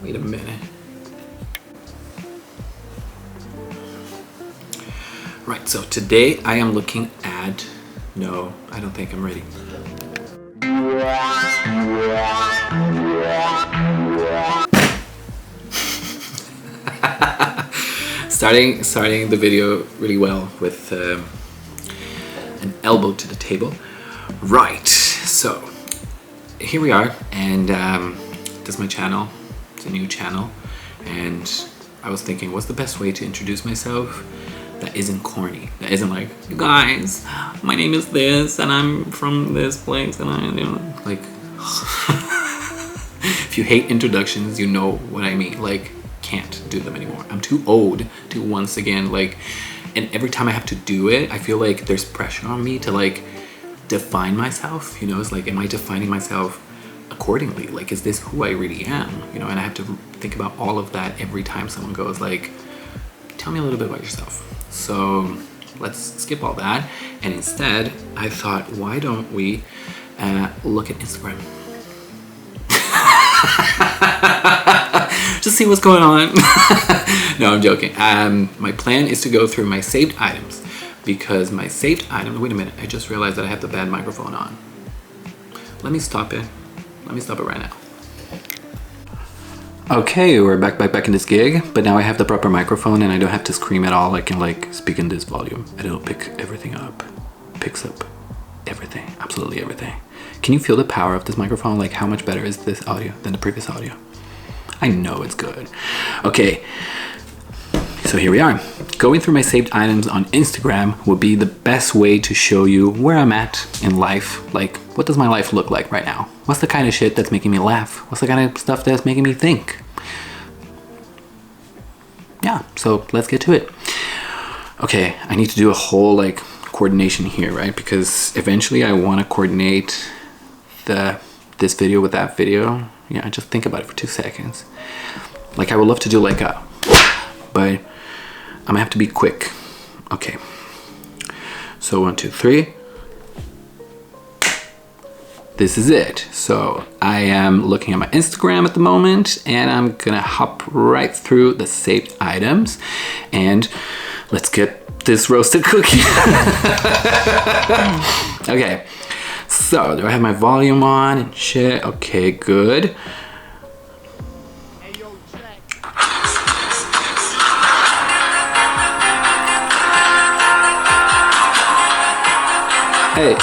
Wait a minute. Right, so today I am looking at... No, I don't think I'm ready. starting the video really well with an elbow to the table. Right, so here we are, and this is my channel. It's a new channel, and I was thinking, what's the best way to introduce myself that isn't corny, that isn't like, you guys, my name is this and I'm from this place, and I, you know, like if you hate introductions, you know what I mean. Like, can't do them anymore. I'm too old to once again, like, and every time I have to do it, I feel like there's pressure on me to like define myself, you know. It's like, am I defining myself accordingly? Like, is this who I really am, you know? And I have to think about all of that every time someone goes like, tell me a little bit about yourself. So let's skip all that, and instead I thought, why don't we look at Instagram? Just see what's going on. No, I'm joking. My plan is to go through my saved items, because my saved items, wait a minute, I just realized that I have the bad microphone on. Let me stop it right now. Okay, we're back in this gig, but now I have the proper microphone and I don't have to scream at all. I can like speak in this volume and it'll pick everything up. Picks up everything, absolutely everything. Can you feel the power of this microphone? Like, how much better is this audio than the previous audio? I know it's good. Okay, so here we are. Going through my saved items on Instagram would be the best way to show you where I'm at in life. Like, what does my life look like right now? What's the kind of shit that's making me laugh? What's the kind of stuff that's making me think? Yeah, so let's get to it. Okay, I need to do a whole like coordination here, right? Because eventually I want to coordinate this video with that video. Yeah, just think about it for 2 seconds. Like, I would love to do like a, but I'm gonna have to be quick. Okay, so 1, 2, 3. This is it. So I am looking at my Instagram at the moment, and I'm gonna hop right through the saved items, and let's get this roasted cookie. Okay, so do I have my volume on and shit? Okay, good. Hey.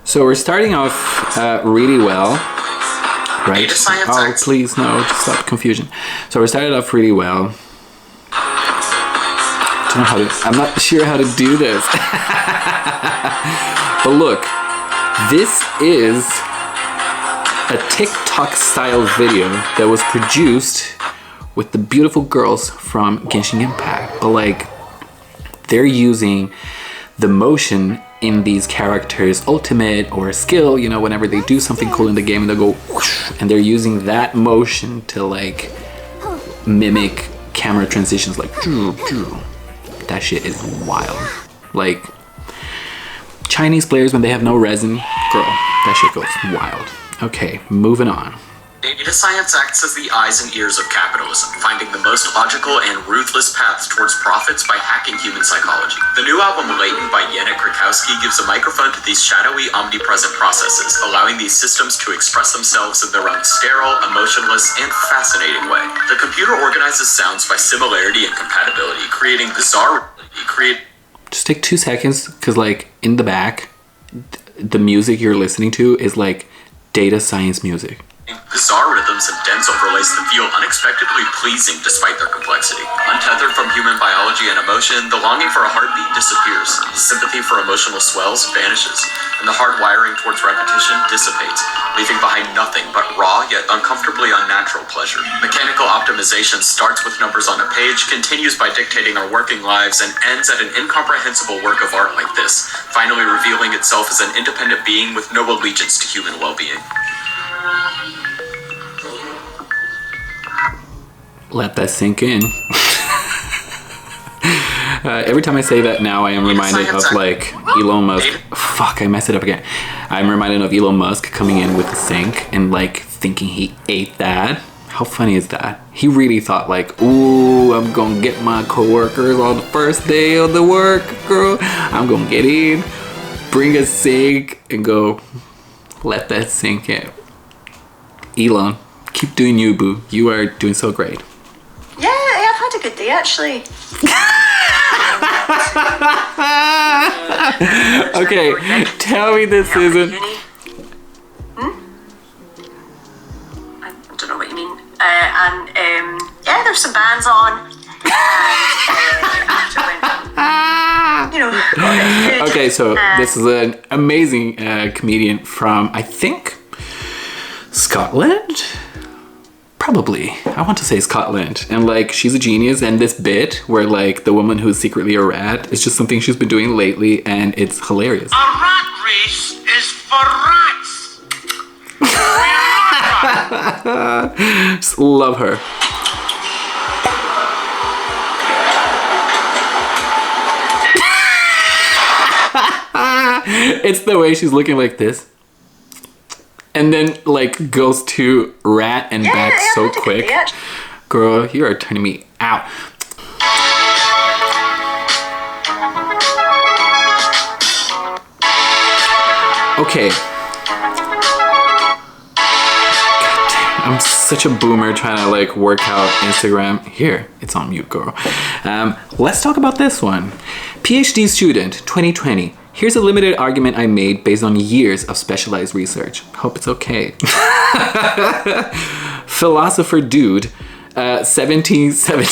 So we're starting off really well, right? Oh, please, no, just stop confusion. So we started off really well. I don't know how to, I'm not sure how to do this. But look, this is a TikTok style video that was produced with the beautiful girls from Genshin Impact. But like, they're using the motion in these characters' ultimate or skill, you know, whenever they do something cool in the game and they'll go whoosh, and they're using that motion to like mimic camera transitions, like that shit is wild. Like, Chinese players, when they have no resin, girl, that shit goes wild. Okay, moving on. Data science acts as the eyes and ears of capitalism, finding the most logical and ruthless paths towards profits by hacking human psychology. The new album Latent by Yannick Krakowski gives a microphone to these shadowy, omnipresent processes, allowing these systems to express themselves in their own sterile, emotionless, and fascinating way. The computer organizes sounds by similarity and compatibility, creating bizarre... Just take 2 seconds, because like, in the back, the music you're listening to is like data science music. Bizarre rhythms and dense overlays that feel unexpectedly pleasing despite their complexity. Untethered from human biology and emotion, the longing for a heartbeat disappears, the sympathy for emotional swells vanishes, and the hard wiring towards repetition dissipates, leaving behind nothing but raw yet uncomfortably unnatural pleasure. Mechanical optimization starts with numbers on a page, continues by dictating our working lives, and ends at an incomprehensible work of art like this, finally revealing itself as an independent being with no allegiance to human well-being. Let that sink in. Every time I say that now, I am reminded of like Elon Musk. Fuck, I messed it up again. I'm reminded of Elon Musk coming in with a sink and like thinking he ate that. How funny is that? He really thought like, ooh, I'm gonna get my coworkers on the first day of the work, girl. I'm gonna get in, bring a sink, and go let that sink in. Elon, keep doing you, boo. You are doing so great. Yeah, I've had a good day actually. Okay, tell me this isn't. I don't know what you mean. Yeah, there's some bands on. Okay, so this is an amazing comedian from, I think, Scotland? Probably. I want to say Scotland. And like, she's a genius, and this bit where like the woman who's secretly a rat is just something she's been doing lately, and it's hilarious. A rat race is for rats. Just love her. It's the way she's looking like this. And then like goes to rat and back so quick. Girl, you are turning me out. Okay. I'm such a boomer trying to like work out Instagram. Here, it's on mute, girl. Let's talk about this one. PhD student, 2020. Here's a limited argument I made based on years of specialized research. Hope it's okay. Philosopher dude, 1770.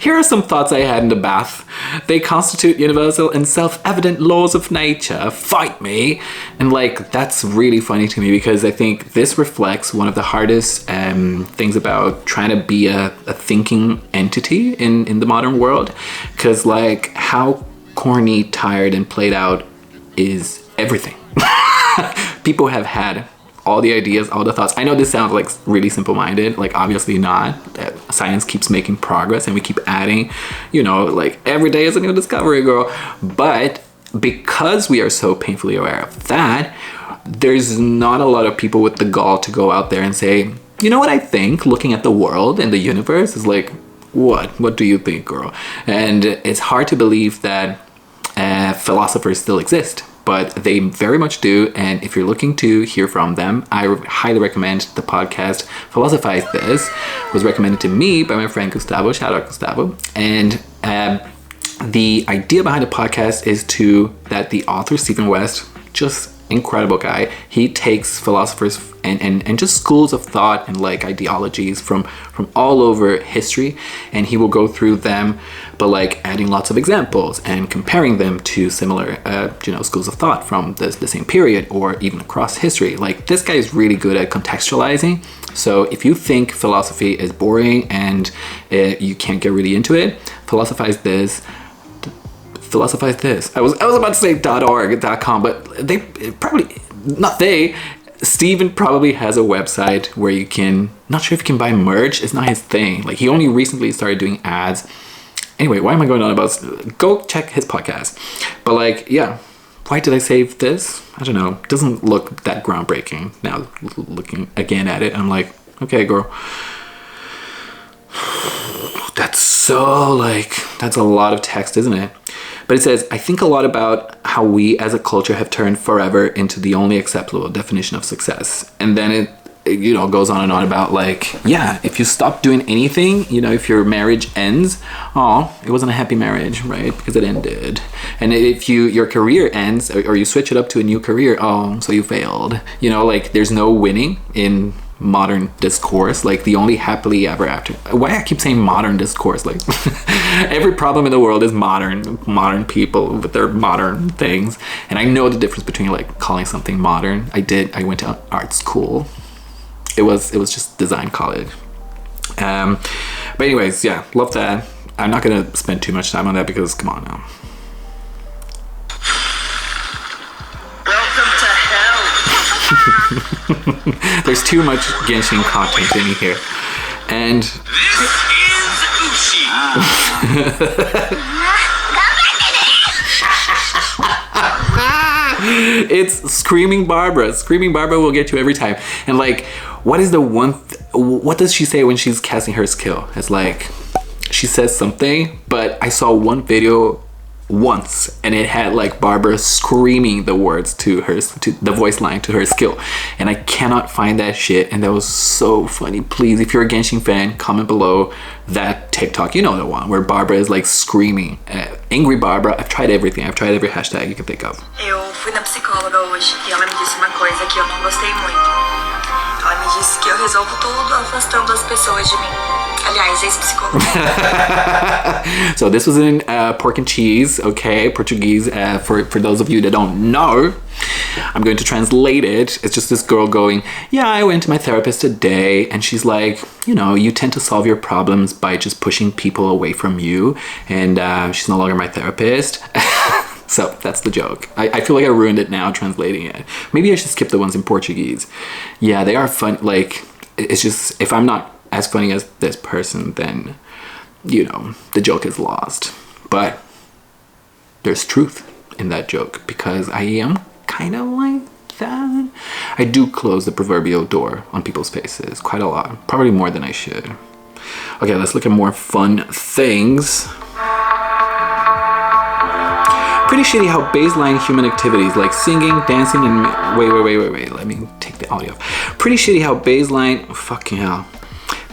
Here are some thoughts I had in the bath. They constitute universal and self-evident laws of nature. Fight me. And like, that's really funny to me because I think this reflects one of the hardest things about trying to be a thinking entity in the modern world. Because like, how corny, tired, and played out is everything. People have had all the ideas, all the thoughts. I know this sounds like really simple-minded, like obviously not. Science keeps making progress and we keep adding, you know, like every day is a new discovery, girl. But because we are so painfully aware of that, there's not a lot of people with the gall to go out there and say, you know what I think, looking at the world and the universe is like, what do you think, girl? And it's hard to believe that philosophers still exist, but they very much do. And if you're looking to hear from them, I highly recommend the podcast Philosophize This. It was recommended to me by my friend Gustavo. Shout out Gustavo. And the idea behind the podcast is that the author Stephen West, just incredible guy, he takes philosophers and just schools of thought and like ideologies from all over history, and he will go through them, but like adding lots of examples and comparing them to similar schools of thought from the same period or even across history. Like, this guy is really good at contextualizing. So if you think philosophy is boring and you can't get really into it, Philosophize This. I was about to say .org.com, but they probably not they. Steven probably has a website where you can, not sure if you can buy merch. It's not his thing. Like, he only recently started doing ads. Anyway, why am I going on about, go check his podcast. But like, yeah, why did I save this? I don't know. It doesn't look that groundbreaking. Now looking again at it, I'm like, okay, girl. That's a lot of text, isn't it? But it says, I think a lot about how we as a culture have turned forever into the only acceptable definition of success. And then it goes on and on about like, yeah, if you stop doing anything, if your marriage ends, it wasn't a happy marriage, right? Because it ended. And if your career ends or you switch it up to a new career, so you failed. Like, there's no winning in modern discourse. Like, the only happily ever after. Why I keep saying modern discourse? Like, every problem in the world is modern people with their modern things. And I know the difference between like calling something modern. I went to art school. It was just design college. But anyways, yeah, love that. I'm not gonna spend too much time on that because come on now. Welcome to hell. There's too much Genshin content in here. And This is Ushi. It's Screaming Barbara. Screaming Barbara will get you every time. And like, what is the one? What does she say when she's casting her skill? It's like she says something, but I saw one video once and it had like Barbara screaming the words to the voice line to her skill, and I cannot find that shit, and that was so funny. Please, if you're a Genshin fan, comment below that TikTok, you know, the one where Barbara is like screaming. Angry Barbara. I've tried everything. I've tried every hashtag you can think of. Eu fui na psicóloga hoje e ela me disse uma coisa que eu não gostei muito. Ela me disse que eu resolvo tudo afastando as pessoas de mim. Aliás, ex-psicóloga. So this was in Pork and Cheese, okay, Portuguese. For those of you that don't know, I'm going to translate it. It's just this girl going, yeah, I went to my therapist today, and she's like, you know, you tend to solve your problems by just pushing people away from you, and she's no longer my therapist. So that's the joke. I feel like I ruined it now translating it. Maybe I should skip the ones in Portuguese. Yeah, they are fun. Like, it's just, if I'm not as funny as this person, then, you know, the joke is lost. But there's truth in that joke, because I am kind of like that. I do close the proverbial door on people's faces quite a lot, probably more than I should. Okay, let's look at more fun things. Pretty shitty how baseline human activities like singing, dancing, and wait, let me take the audio off. Pretty shitty how baseline, fucking hell.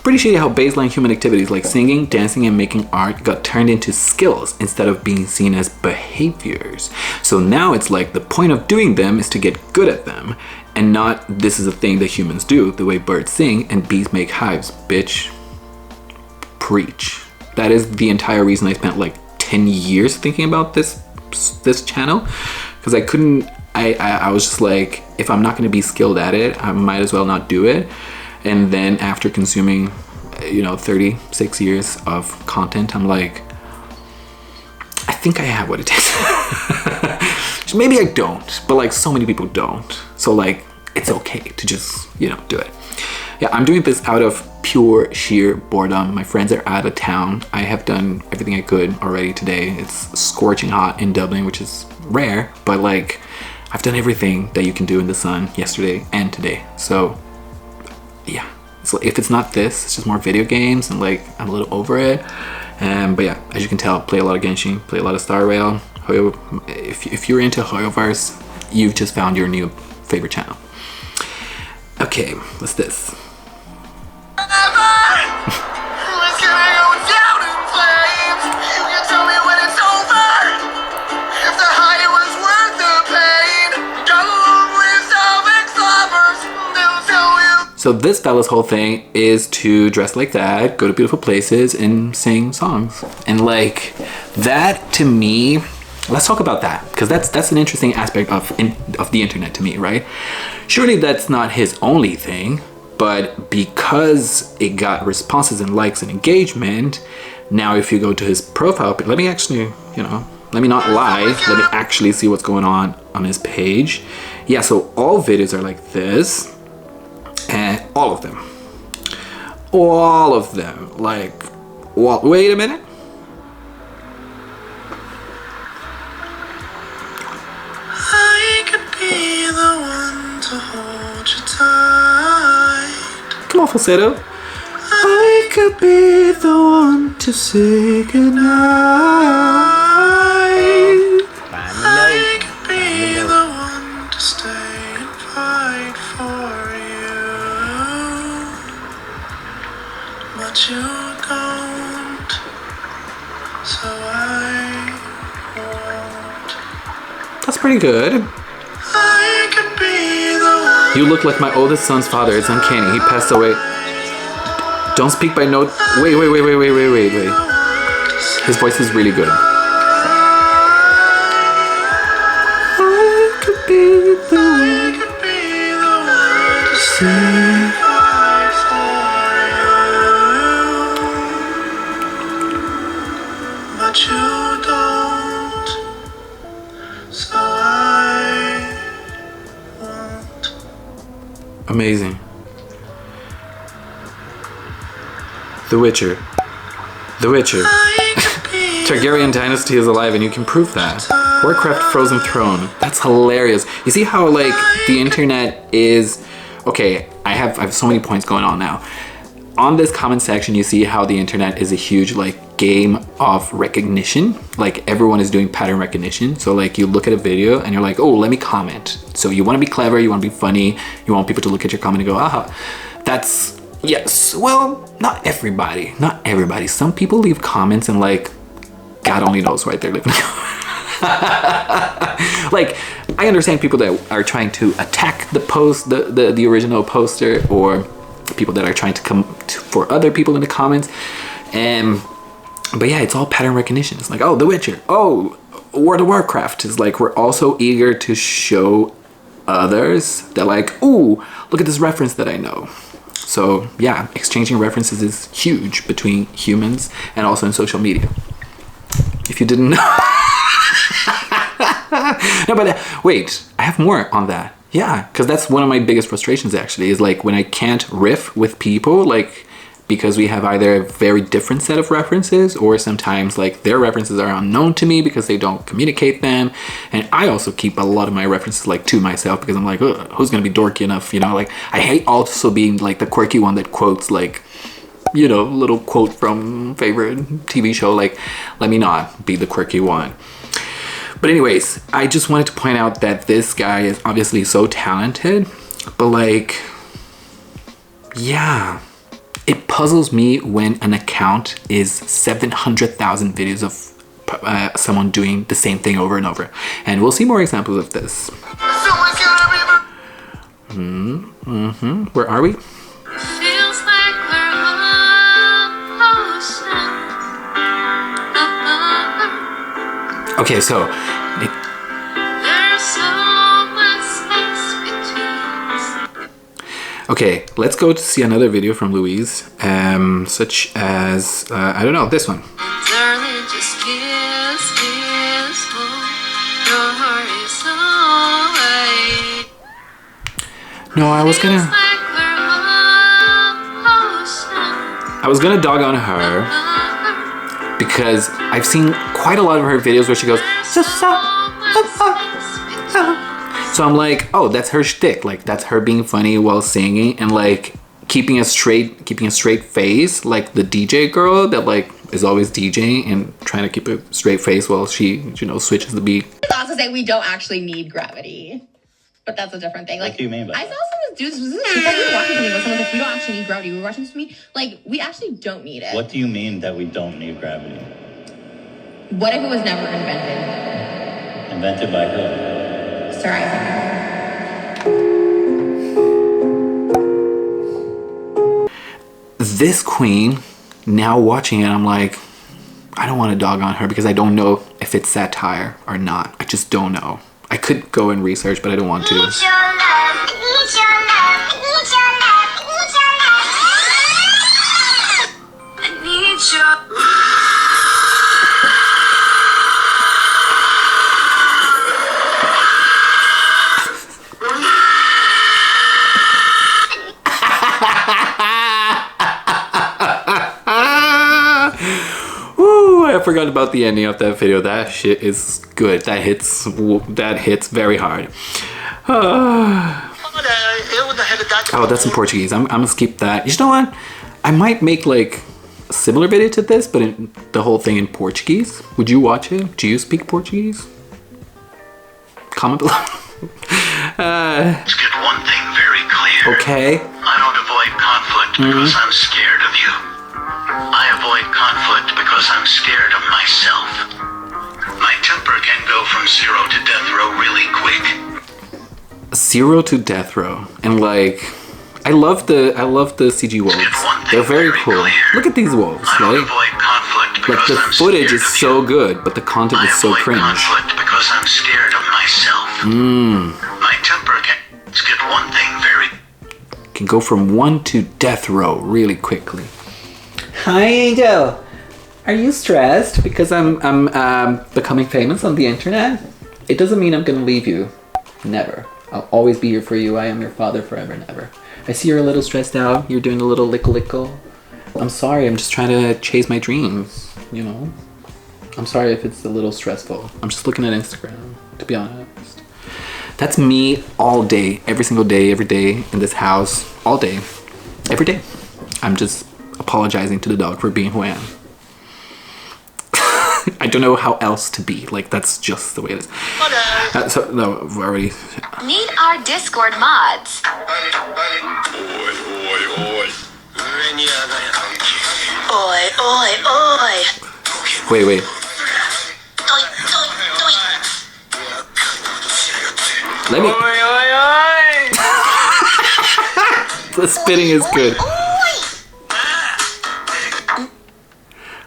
Pretty shitty how baseline human activities like singing, dancing, and making art got turned into skills instead of being seen as behaviors. So now it's like the point of doing them is to get good at them, and not this is a thing that humans do, the way birds sing and bees make hives. Bitch, preach. That is the entire reason I spent like 10 years thinking about this channel, because I was just like, if I'm not going to be skilled at it, I might as well not do it. And then after consuming, you know, 36 years of content, I'm like, I think I have what it takes. Maybe I don't, but like so many people don't. So like, it's okay to just, you know, do it. Yeah, I'm doing this out of pure sheer boredom. My friends are out of town. I have done everything I could already today. It's scorching hot in Dublin, which is rare, but like, I've done everything that you can do in the sun yesterday and today. So yeah, so if it's not this, it's just more video games, and like I'm a little over it. But yeah, as you can tell, play a lot of Genshin, play a lot of Star Rail. If you're into Hoyoverse, you've just found your new favorite channel. Okay, what's this? So this fella's whole thing is to dress like that, go to beautiful places, and sing songs. And like, that to me, let's talk about that, because that's an interesting aspect of the internet to me, right? Surely that's not his only thing, but because it got responses and likes and engagement, now if you go to his profile, let me actually, you know, let me not lie, let me actually see what's going on his page. Yeah, so all videos are like this. And all of them, like, well, wait a minute. I could be the one to hold you tight. Come on, falsetto. I could be the one to say goodnight. I could be the one to stay and fight for you. But you don't, so I won't. That's pretty good. I could be the one. You look like my oldest son's father. It's uncanny. He passed away. Don't speak by note. Wait. His voice is really good. I could be the one to say. But you don't, so I won't. Amazing. The Witcher. The Witcher. Targaryen dynasty is alive, and you can prove that. Warcraft Frozen Throne. That's hilarious. You see how like the internet is... Okay, I have so many points going on now. On this comment section, you see how the internet is a huge like game of recognition. Like everyone is doing pattern recognition. So like you look at a video and you're like, oh, let me comment. So you want to be clever, you want to be funny, you want people to look at your comment and go, aha. That's, yes, well, not everybody. Not everybody. Some people leave comments and like, God only knows right there. Like, I understand people that are trying to attack the post, the original poster, or people that are trying to come for other people in the comments. But yeah, it's all pattern recognition. It's like, oh, The Witcher. Oh, World of Warcraft. Is like, we're also eager to show others that like, ooh, look at this reference that I know. So yeah, exchanging references is huge between humans and also in social media. If you didn't know. No, but wait, I have more on that. Yeah, because that's one of my biggest frustrations actually, is like when I can't riff with people, like because we have either a very different set of references, or sometimes like their references are unknown to me because they don't communicate them. And I also keep a lot of my references like to myself because I'm like, who's gonna be dorky enough, you know? Like I hate also being like the quirky one that quotes like, you know, little quote from favorite TV show. Like, let me not be the quirky one. But anyways, I just wanted to point out that this guy is obviously so talented, but like, yeah, it puzzles me when an account is 700,000 videos of someone doing the same thing over and over. And we'll see more examples of this. Where are we? Feels like we're ocean. Okay, so There's so much space between us. okay, let's go to see another video from Louise, such as I don't know, this one. Darling, just kiss, kiss, hold your heart is away. No, I was Feels gonna like we're ocean. dog on her because I've seen quite a lot of her videos where she goes, so I'm like, oh, that's her shtick. Like that's her being funny while singing and like keeping a straight face, like the DJ girl that like is always DJing and trying to keep a straight face while she, you know, switches the beat. It's also say we don't actually need gravity, but that's a different thing. Like, What do you mean by I that? saw some dudes. We were watching something where someone was like, we don't actually need gravity. We were watching this to me. Like, we actually don't need it. What do you mean that we don't need gravity? What if it was never invented? Invented by who? Sir Isaac. This queen, now watching it, I'm like, I don't want to dog on her because I don't know if it's satire or not. I just don't know. I could go and research, but I don't want to. I need you. Woo, I forgot about the ending of that video. That shit is good. That hits very hard. Oh, that's in Portuguese. I'm gonna skip that. You know what? I might make like a similar video to this, but the whole thing in Portuguese. Would you watch it? Do you speak Portuguese? Comment below. Let's get one thing very clear. Okay. I don't avoid conflict because I'm scared of you. I avoid conflict because I'm scared of myself. My temper can go from 0 to death row really quick. 0 to death row, and like, I love the CG wolves. They're very cool. Look at these wolves, I don't right? avoid conflict Like because the I'm footage scared is of so you. good, but the content I is so avoid cringe. conflict because I'm scared of myself. My temper can... Let's get one thing very... Can go from 1 to death row really quickly. Hi, Angel. Are you stressed because I'm becoming famous on the internet? It doesn't mean I'm gonna leave you. Never. I'll always be here for you. I am your father forever and ever. I see you're a little stressed out. You're doing a little lickle. I'm sorry. I'm just trying to chase my dreams, you know? I'm sorry if it's a little stressful. I'm just looking at Instagram, to be honest. That's me all day, every single day, every day in this house, all day, every day. I'm just apologizing to the dog for being who I am. I don't know how else to be. Like, that's just the way it is. So, no, we've already... Need our Discord mods. Oi, oi, oi. Wait. Let me... The spitting is good.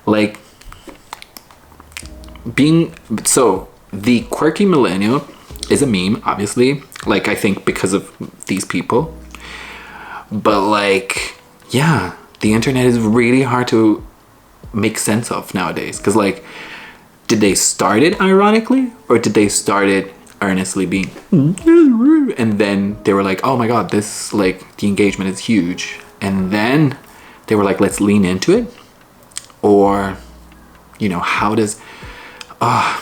Like... So, the quirky millennial is a meme, obviously. Like, I think because of these people. But, like, yeah, the internet is really hard to make sense of nowadays. Because, like, did they start it ironically? Or did they start it earnestly being... And then they were like, oh my god, this, like, the engagement is huge. And then they were like, let's lean into it. Or, you know, how does...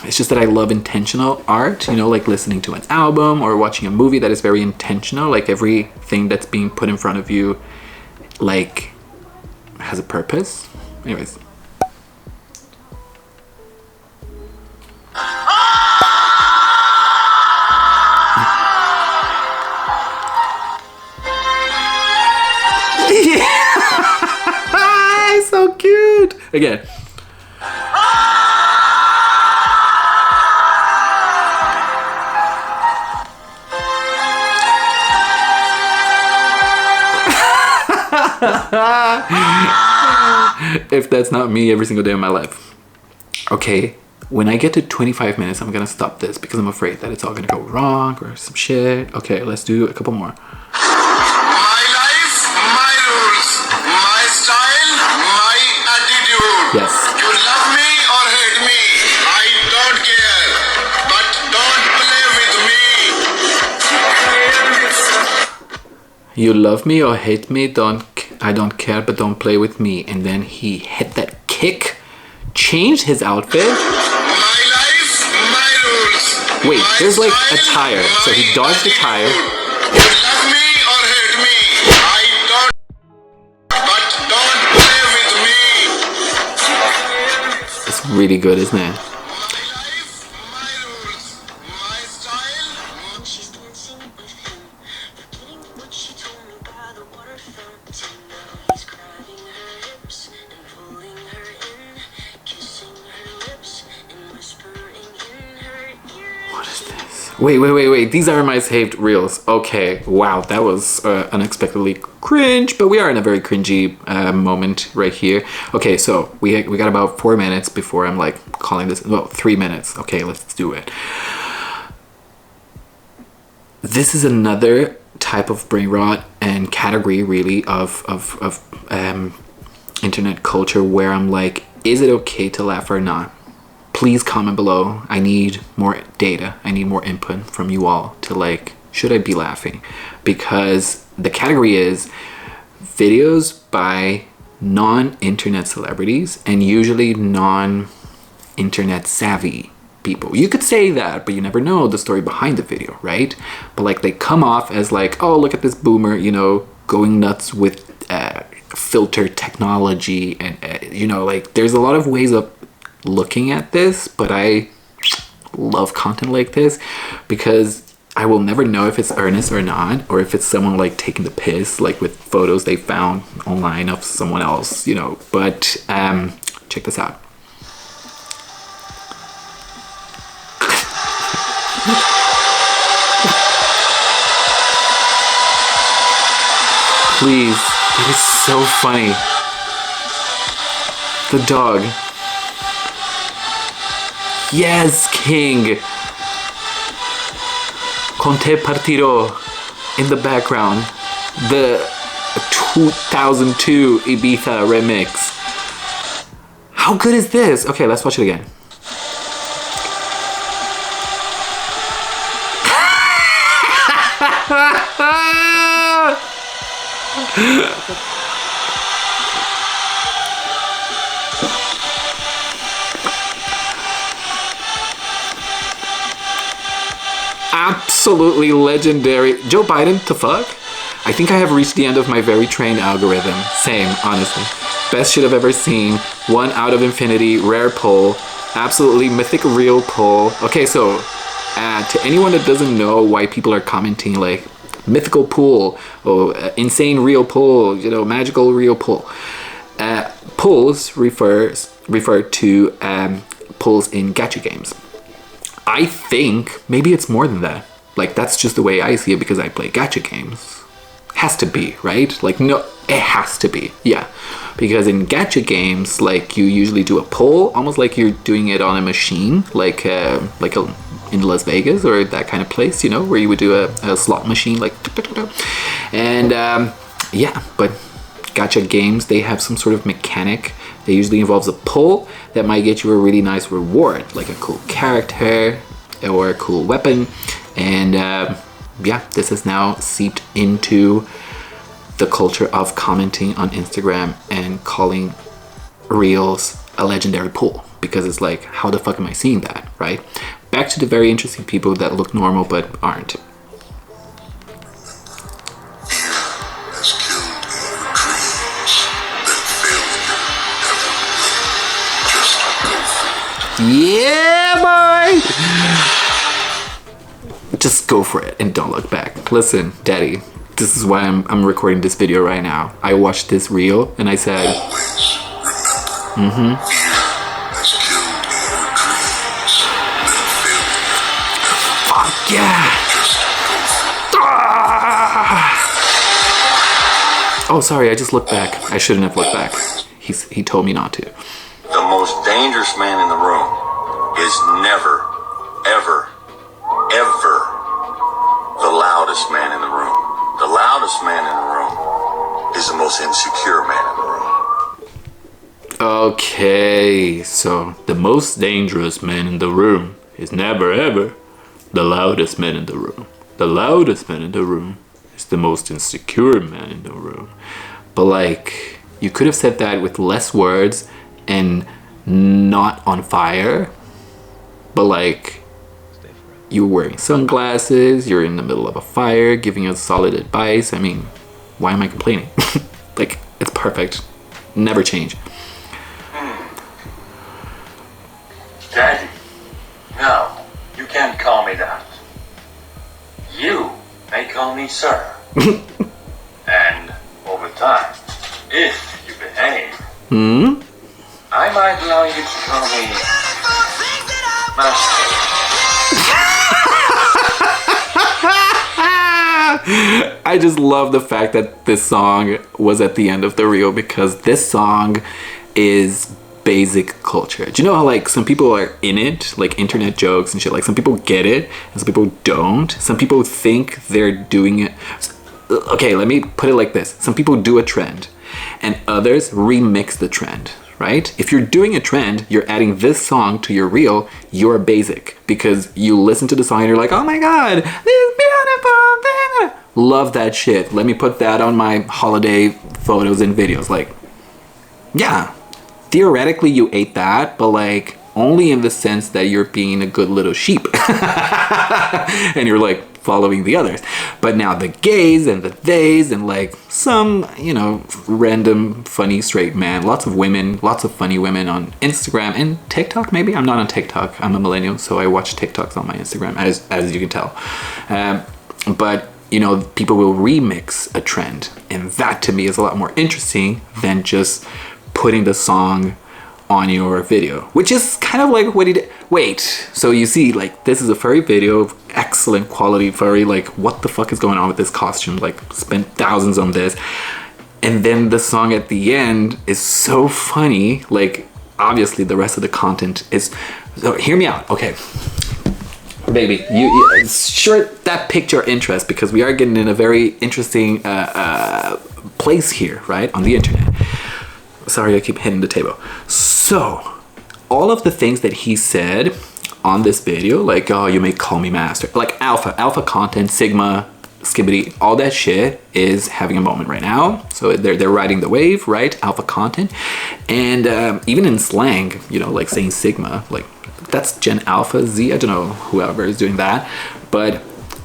it's just that I love intentional art, you know, like listening to an album or watching a movie that is very intentional. Like everything that's being put in front of you, like, has a purpose. Anyways. Yeah! So cute! Again. If that's not me every single day of my life. Okay, when I get to 25 minutes, I'm gonna stop this because I'm afraid that it's all gonna go wrong or some shit. Okay, let's do a couple more. My life, my rules, my style, my attitude. Yes. You love me or hate me, I don't care. But don't play with me. You love me or hate me, I don't care, but don't play with me. And then he hit that kick, changed his outfit. My life, my rules. Wait, my there's like a style, tire. So he dodged the tire. You love me or hate me, I don't. But don't play with me. It's really good, isn't it? She's dancing with him, forgetting what she told me by the water fountain. Now he's grabbing her hips and pulling her in, kissing her lips and whispering in her ear. What is this? Wait. These are my saved reels. Okay, wow, that was unexpectedly cringe, but we are in a very cringy moment right here. Okay, so we got about 4 minutes before I'm like calling this, well, 3 minutes. Okay, let's do it. This is another type of brain rot and category really of internet culture where I'm like, is it okay to laugh or not? Please comment below. I need more data. I need more input from you all to like, should I be laughing? Because the category is videos by non-internet celebrities and usually non-internet savvy people. You could say that, but you never know the story behind the video, right? But like they come off as like, oh, look at this boomer, you know, going nuts with filter technology and you know, like there's a lot of ways of looking at this, but I love content like this because I will never know if it's earnest or not, or if it's someone like taking the piss, like with photos they found online of someone else, you know. But check this out. Please, it is so funny. The dog. Yes, King. Conte Partiro in the background. The 2002 Ibiza remix. How good is this? Okay, let's watch it again. absolutely legendary. Joe Biden to fuck? I think I have reached the end of my very trained algorithm. Same, honestly. Best shit I've ever seen. 1 out of infinity, rare pull. Absolutely mythic real pull. Okay, so to anyone that doesn't know why people are commenting like mythical pull or insane real pull, you know, magical real pull. Pulls refer to pulls in gacha games. I think maybe it's more than that. Like, that's just the way I see it because I play gacha games. Has to be, right? Like, no, it has to be, yeah. Because in gacha games, like, you usually do a pull, almost like you're doing it on a machine, like in Las Vegas or that kind of place, you know, where you would do a slot machine, like, and yeah, but gacha games, they have some sort of mechanic that usually involves a pull that might get you a really nice reward, like a cool character or a cool weapon. And yeah, this has now seeped into the culture of commenting on Instagram and calling reels a legendary pull, because it's like, how the fuck am I seeing that, right? Back to the very interesting people that look normal but aren't. Yeah, boy! Just go for it and don't look back. Listen, daddy, this is why I'm recording this video right now. I watched this reel and I said, fuck yeah! Oh, sorry, I just looked back. I shouldn't have looked back. He told me not to. The most dangerous man in the room is never, ever, ever the loudest man in the room. The loudest man in the room is the most insecure man in the room. Okay, so the most dangerous man in the room is never ever the loudest man in the room. The loudest man in the room is the most insecure man in the room. But like, you could have said that with less words and not on fire, but like, you're wearing sunglasses, you're in the middle of a fire, giving us solid advice. I mean, why am I complaining? Like, it's perfect. Never change. Daddy, no, you can't call me that. You may call me sir. And over time, if you behave, I might allow you to call me master. I just love the fact that this song was at the end of the reel, because this song is basic culture. Do you know how like some people are in it, like internet jokes and shit, like some people get it and some people don't. Some people think they're doing it. Okay, let me put it like this. Some people do a trend and others remix the trend, right? If you're doing a trend, you're adding this song to your reel, you're basic, because you listen to the song and you're like, oh my god, this is beautiful, love that shit. Let me put that on my holiday photos and videos. Like, yeah, theoretically you ate that, but like only in the sense that you're being a good little sheep and you're like following the others. But now the gays and the theys and like some, you know, random funny straight man, lots of women, lots of funny women on Instagram and TikTok. Maybe I'm not on TikTok, I'm a millennial, so I watch TikToks on my Instagram, as you can tell. But you know, people will remix a trend, and that to me is a lot more interesting than just putting the song on your video, which is kind of like what he did. Wait, so you see, like, this is a furry video, excellent quality furry, like, what the fuck is going on with this costume? Like, spent thousands on this, and then the song at the end is so funny. Like, obviously the rest of the content is, so hear me out, okay, baby, you sure that piqued your interest, because we are getting in a very interesting place here, right, on the internet. Sorry, I keep hitting the table. So, all of the things that he said on this video, like, oh, you may call me master, like alpha content, sigma, skibbity, all that shit is having a moment right now. So they're riding the wave, right? Alpha content. And even in slang, you know, like saying sigma, like that's Gen Alpha, Z, I don't know, whoever is doing that. But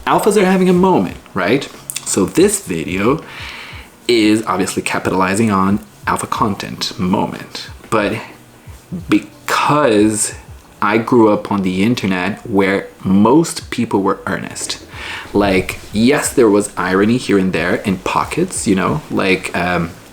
alphas are having a moment, right? So this video is obviously capitalizing on alpha content moment, but because I grew up on the internet where most people were earnest. Like, yes, there was irony here and there in pockets, you know, like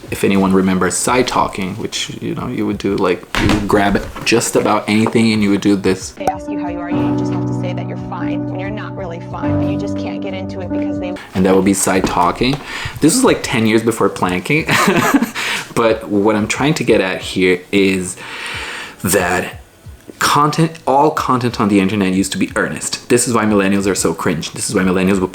if anyone remembers side talking, which, you know, you would do, like, you would grab just about anything and you would do this. They ask you how you are, you just have to say that you're fine when you're not really fine, but you just can't get into it because they... And that would be side talking. This was like 10 years before planking. But what I'm trying to get at here is that all content on the internet used to be earnest. This is why millennials are so cringe. This is why millennials would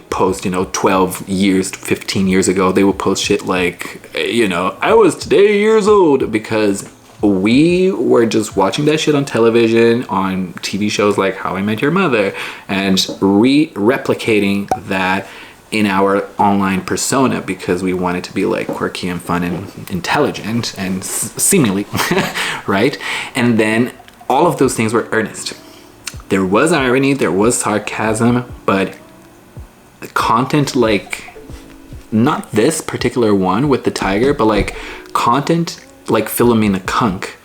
post, you know, 12 years, 15 years ago, they would post shit like, you know, I was today years old, because we were just watching that shit on television, on TV shows like How I Met Your Mother, and replicating that in our online persona because we wanted to be like quirky and fun and intelligent and seemingly, right? And then all of those things were earnest. There was irony, there was sarcasm, but content like, not this particular one with the tiger, but like content like Philomena Kunk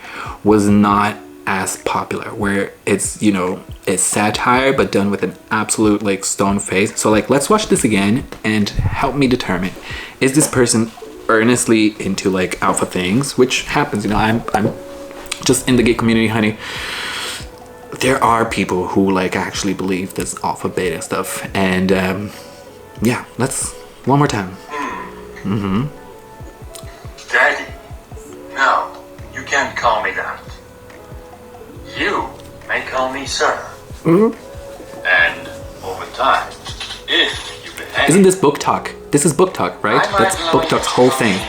was not as popular, where it's, you know, it's satire but done with an absolute like stone face. So like, let's watch this again and help me determine, is this person earnestly into like alpha things, which happens, you know, I'm just in the gay community, honey. There are people who like actually believe this alpha beta stuff, and yeah, let's one more time. Daddy. No, you can't call me that. You may call me sir. And over time, if you behave... Isn't this book talk? This is book talk, right? That's book talk's whole thing.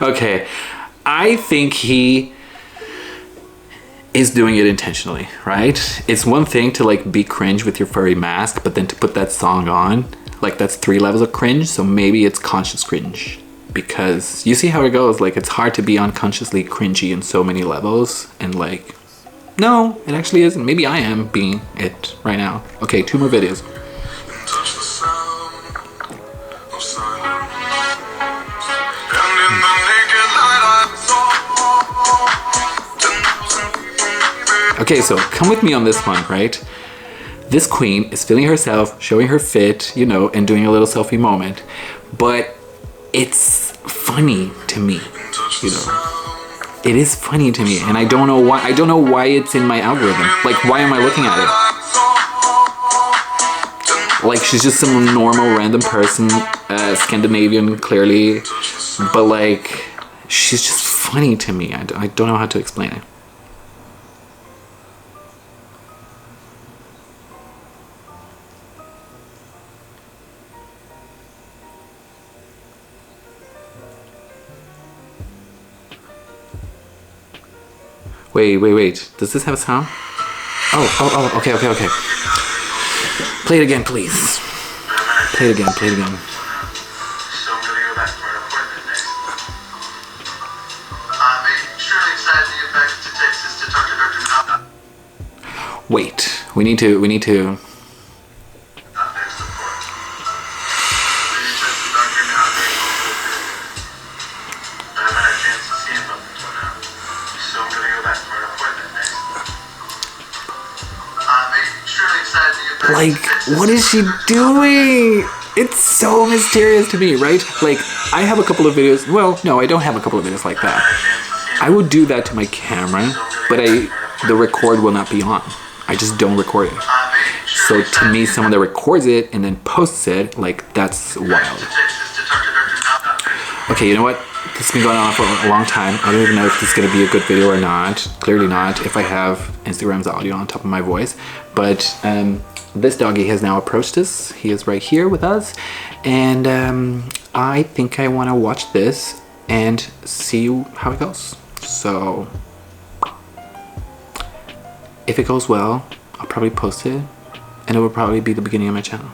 Okay, I think he is doing it intentionally, right? It's one thing to like be cringe with your furry mask, but then to put that song on, like that's 3 levels of cringe. So maybe it's conscious cringe, because you see how it goes. Like, it's hard to be unconsciously cringy in so many levels, and like, no, it actually isn't. Maybe I am being it right now. Okay, 2 more videos. Okay, so come with me on this one, right? This queen is feeling herself, showing her fit, you know, and doing a little selfie moment. But it's funny to me, you know. It is funny to me, and I don't know why. I don't know why it's in my algorithm. Like, why am I looking at it? Like, she's just some normal random person, Scandinavian clearly, but like, she's just funny to me. I don't know how to explain it. Wait. Does this have a sound? Oh, okay. Play it again, please. Play it again. So I'm gonna go back for an appointment next. I'm extremely excited to get back to Texas to talk to Dr. Malcolm. Wait, we need to... Next appointment. Maybe touch the doctor now. I haven't had a chance to see him up until now. So I'm gonna go back for an appointment next. I'm extremely excited to get back Like, to Texas. what is she doing? It's so mysterious to me, right? Like, I have a couple of videos. Well, no, I don't have a couple of videos like that. I would do that to my camera, but the record will not be on. I just don't record it. So to me, someone that records it and then posts it, like, that's wild. Okay, you know what? This has been going on for a long time. I don't even know if this is going to be a good video or not. Clearly not, if I have Instagram's audio on top of my voice. But this doggy has now approached us. He is right here with us. And I think I want to watch this and see how it goes. So if it goes well, I'll probably post it. And it will probably be the beginning of my channel.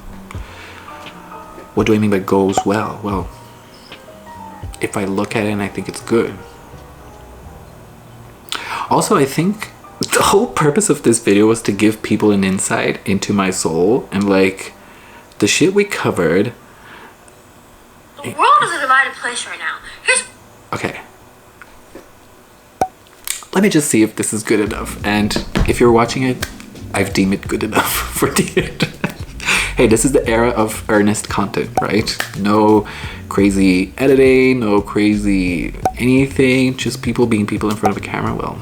What do I mean by goes well? Well, if I look at it and I think it's good, Also, I think the whole purpose of this video was to give people an insight into my soul, and like the shit we covered. The world is a divided place right now. Okay. Let me just see if this is good enough. And if you're watching it, I've deemed it good enough for the internet. Hey, this is the era of earnest content, right? No crazy editing, no crazy anything, just people being people in front of a camera. Well,